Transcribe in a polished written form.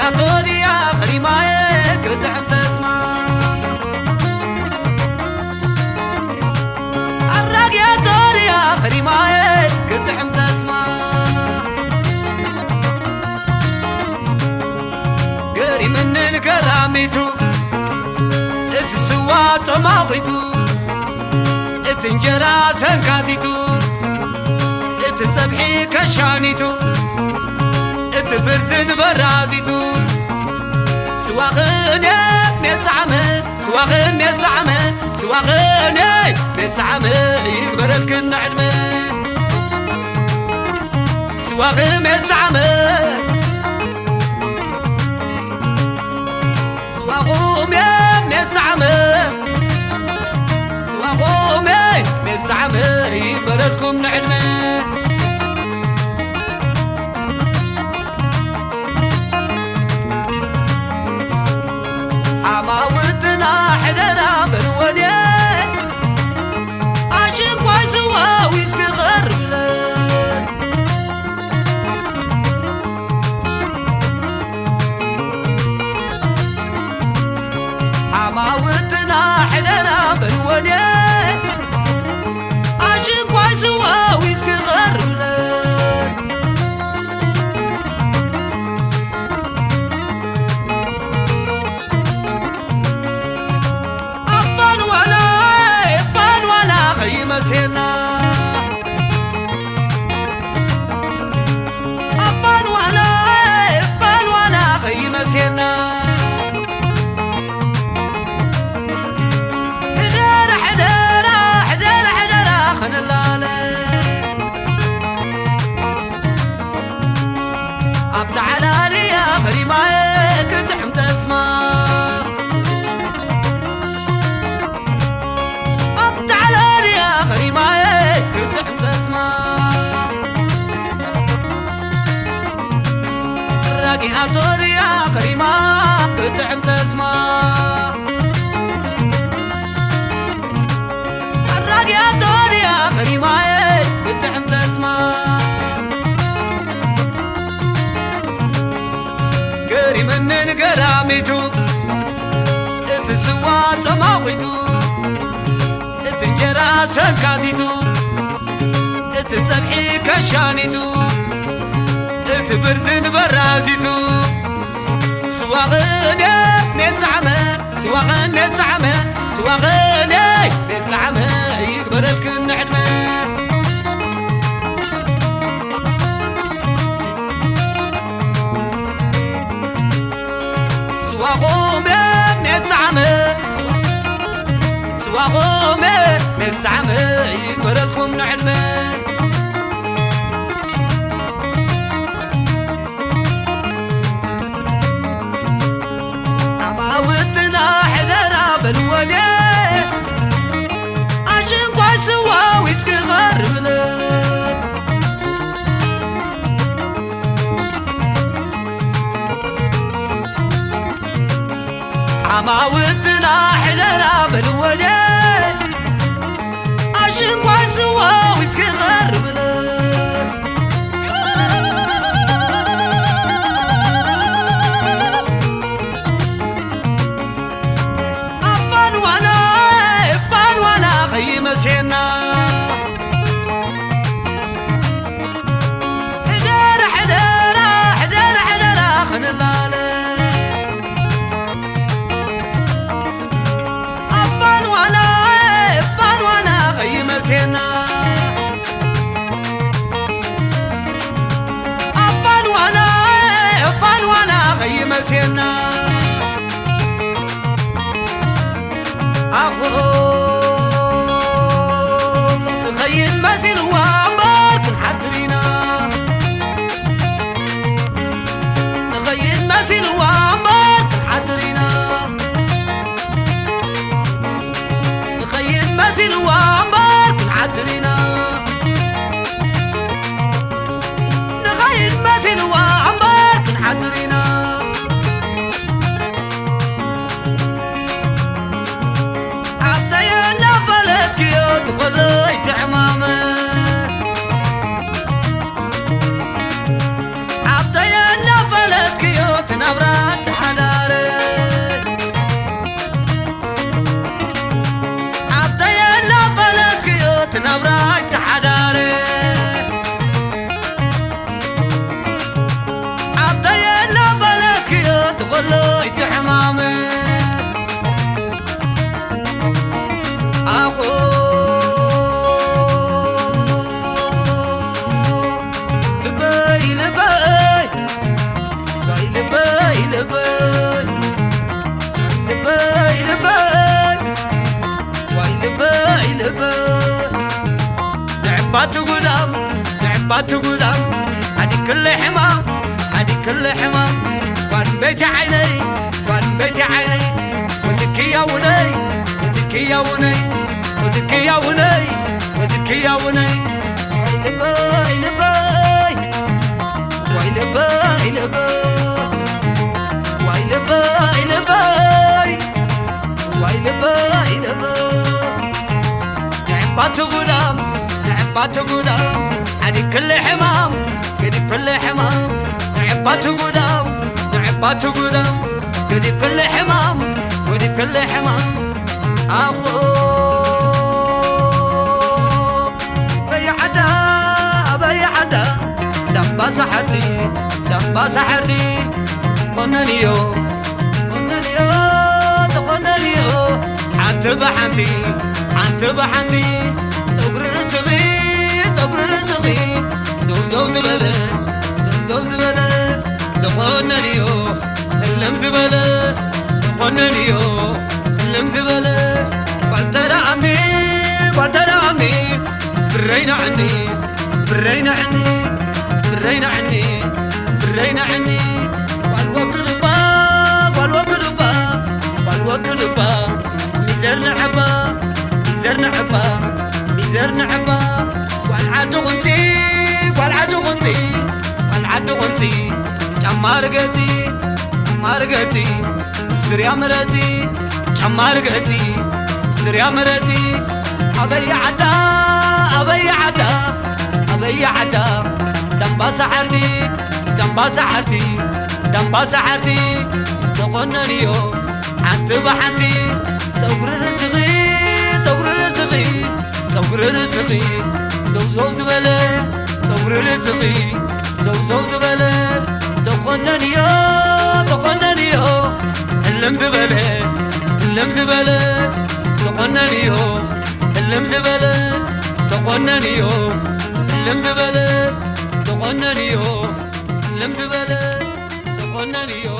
أطولي يا خريماي قطعم تسمع الراق يا طولي يا خريماي قطعم تسمع قري من الكراميتو اتسوا طماغيتو اتنجرا سنكاتيتو اتسبحي كشانيتو اتبرزن برازيتو سواغني نسعمه سواغني نسعمه سواغني نسعمه يقبرلك النعدمه سواغني نسعمه سواغومي نسعمه سواغومي نسعمه يقبرلكم نعدمه عماوتنا حدنا بالودي عاشق وعزوا ويستغر بلاد عماوتنا حدنا بالودي عاشق وعزوا ويستغر بلاد مسينا أفان ولا خي مسينا حدارة خن اللالي أبتع علالي يا خريماي كنت حمت اسمع خريماي كنت حمت اسمع الراقي أطولي يا خريماي كنت حمت اسمع الراقي أطولي يا خريماي كنت حمت اسمع قري من قراميتو اتسوا طماويتو تنجرا سنكاتيتو اتسبحي كشانيتو اتبرزن برازيتو سواغني نزعمه سواغني نزعمه سواغني نزعمه يقبرلك النعدمه سواغومي نزعمه سواغومي نستعمه يقبرلكم نعدمه عماوتنا حدنا بالولي عشان قاسوا ويسكغر بلاد عماوتنا حدنا بالولي عشان قاسوا ويسكغر بلاد أفان ولا خي مسينا حدارة خن اللالي أفان ولا خي مسينا أفان ولا خي مسينا خي المسين وعنبر كنحضرينا خي المسين وعنبر كنحضرينا خي المسين وعنبر كنحضرينا خي المسين وعنبر كنحضرينا عبتيا نعبات قدام نعبات قدام عدي كل حمام عدي كل حمام وان بيت عيني وان بيت عيني وزكي يا وني وزكي يا وني وزكي يا وني وزكي يا وني ويلباي لباي ويلباي لباي ويلباي لباي ويلباي لباي نعبات قدام نعبات قدام عدي كل حمام قديف الحمام نعبات قدام نعبات قدام قديف الحمام قديف الحمام أخو بيعدا بيعدا دمبا سحرتي دمبا سحرتي قننيو قننيو تقننيو عنت بحنتي عنت بحنتي تقر رزقي تقر رزقي زوز زبالة زوز زبالة تقننيو اللم زبالة تقننيو اللم زبالة والترى عمي والترى عمي برينا عني برينا عني برينا عني برينا عني والوكل با والوكل با والوكل با ميزرنا عبا ميزرنا عبا ميزرنا عبا والعدو غنتي والعدو غنتي والعدو غنتي جمارقتي جمارقتي سريا مرتي جمارقتي سريا مرتي أبي عدا أبي عدا أبي عدا دمبا سحرتي دمبا سحرتي دمبا سحرتي تقننيو عنت بحنتي تقر رزقي تقر رزقي تقر رزقي زوز زبالة تقر رزقي زوز زبالة تقننيو تقننيو اللم زبالة اللم زبالة تقننيو اللم زبالة تقننيو اللم زبالة تقننيو اللم زبالة تقننيو